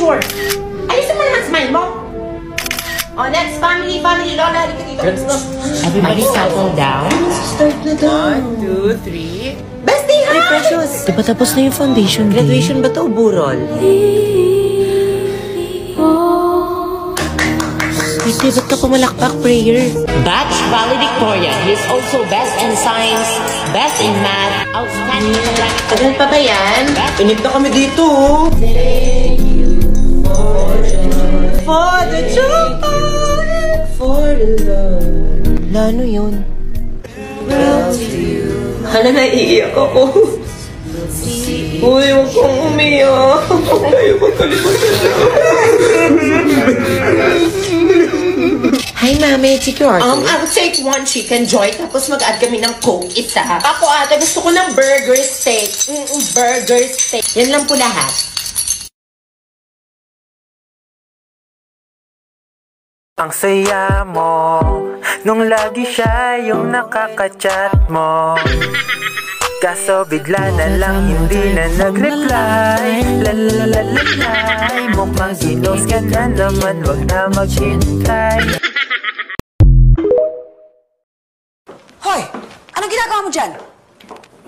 picture. Ayusin mo naman smile mo. Oh, next, family, Lola, halika dito. Everybody settle down. Start na daw. 1, 2, 3. Bestie, hi! Precious. Diba tapos na yung foundation? Graduation ba to o burol? Ate, ba't ka pumalakpak, prayer? Batch valedictorian. He is also best in science, best in math, outstanding in academic. Tagal pa ba yan? Inip na kami dito. For the joy, for the love. Lano yun? Hala, naiiyak ako. Uy, huwag kang umiyak. Ayaw magkalimutan siya. Hi, Mami. Chicken or I'll take 1 chicken joy, tapos mag-add kami ng Coke, isa. Ako, ate, gusto ko ng burger steak. Burger steak. Yan lang po lahat. Ang saya mo, nung lagi siya yung nakaka-chat mo. Kaso bigla na lang hindi na nag-reply. Lalalalay, mukhang ginos ka na naman, wag na maghintay. Hoy! Anong ginagawa mo dyan?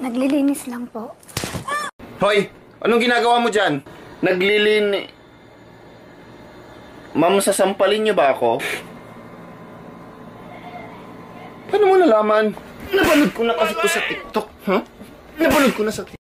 Naglilinis lang po. Hoy! Anong ginagawa mo dyan? Naglilin... Ma'am, sasampalin niyo ba ako? Paano mo nalaman? Napanood ko na kasi ito sa TikTok, ha? Napanood ko na sa TikTok.